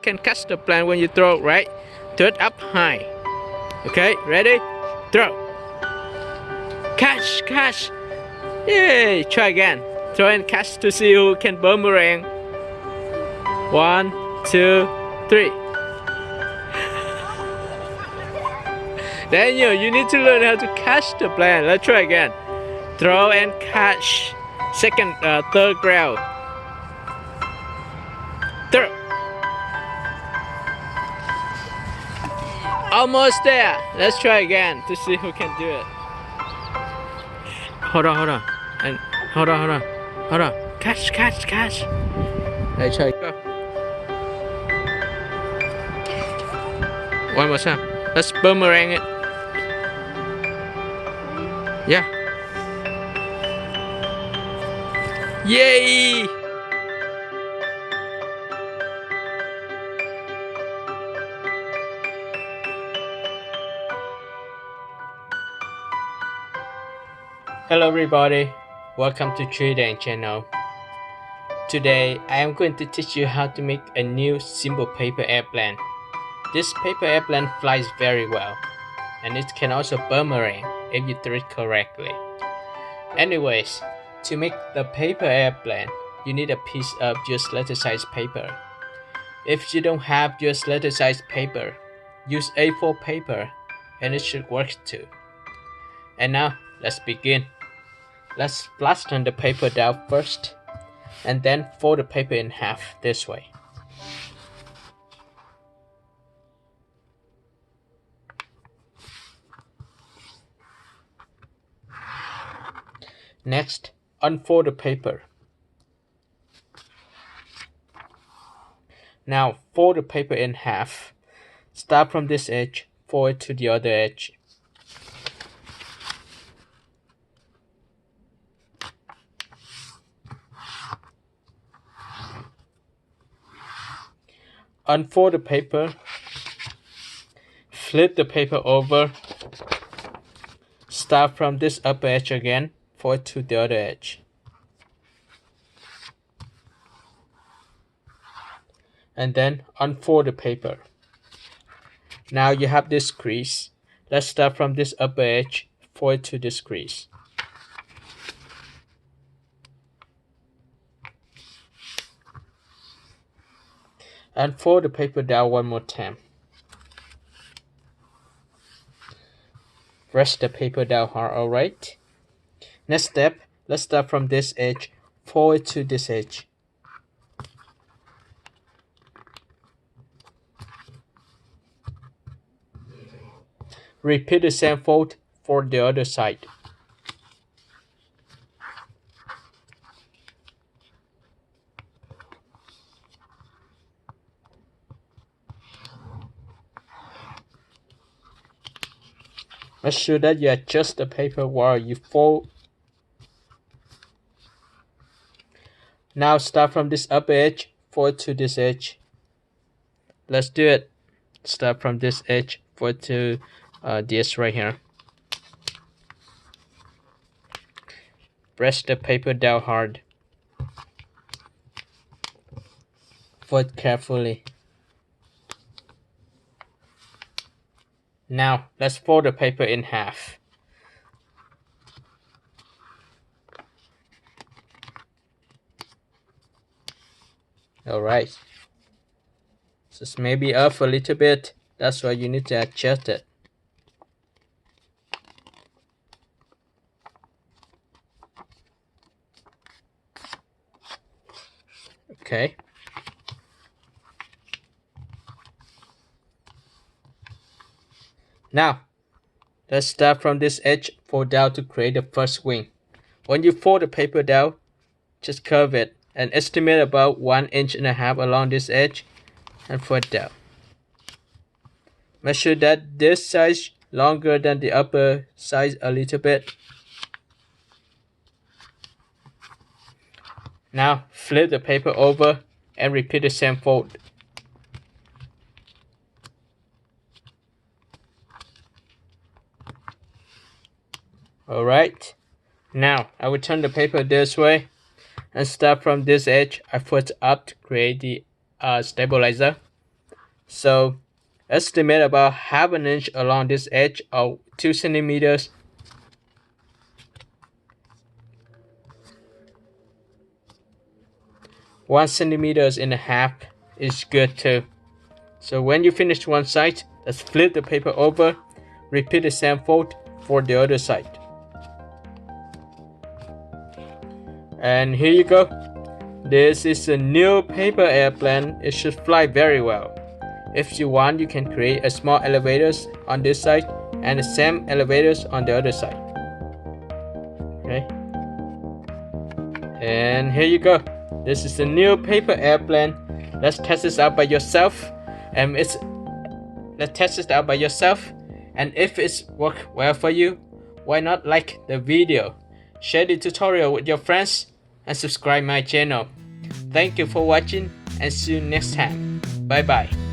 can catch the plant when you throw, right? Throw it up high. Okay, ready? Throw. Catch, catch. Yay! Try again. Throw and catch to see who can boomerang. 1, 2, 3. Daniel, you need to learn how to catch the plant. Let's try again. Throw and catch. Third ground. Throw. Almost there. Let's try again to see who can do it. Hold on. And hold on. Catch. Let's try. Go. One more time. Let's boomerang it. Yeah. Yay! Hello everybody, welcome to TriKdanG channel. Today I am going to teach you how to make a new simple paper airplane. This paper airplane flies very well, and it can also boomerang if you throw it correctly. Anyways, to make the paper airplane, you need a piece of just letter size paper. If you don't have just letter size paper, use A4 paper and it should work too. And now let's begin. Let's flatten the paper down first, and then fold the paper in half this way. Next, unfold the paper. Now fold the paper in half. Start from this edge, fold it to the other edge. Unfold the paper, flip the paper over, start from this upper edge again, fold it to the other edge. And then unfold the paper. Now you have this crease. Let's start from this upper edge, fold it to this crease. And fold the paper down one more time. Press the paper down hard, alright? Next step, let's start from this edge, fold it to this edge. Repeat the same fold for the other side. Make sure that you adjust the paper while you fold. Now start from this upper edge, fold to this edge. Let's do it. Start from this edge, fold to this right here. Press the paper down hard. Fold carefully. Now, let's fold the paper in half. Alright. So it's maybe off a little bit. That's why you need to adjust it. Okay. Now, let's start from this edge, fold down to create the first wing. When you fold the paper down, just curve it and estimate about 1.5 inches along this edge and fold it down. Make sure that this side is longer than the upper side a little bit. Now, flip the paper over and repeat the same fold. Alright, now I will turn the paper this way and start from this edge. I fold up to create the stabilizer. So estimate about half an inch along this edge of 2 centimeters. One centimeters and a half is good too. So when you finish one side, let's flip the paper over. Repeat the same fold for the other side. And here you go. This is a new paper airplane. It should fly very well. If you want, you can create a small elevators on this side and the same elevators on the other side. Okay. And here you go. This is the new paper airplane. Let's test this out by yourself. Let's test it out by yourself. And if it's work well for you, why not like the video, share the tutorial with your friends, and subscribe my channel. Thank you for watching and see you next time. Bye bye.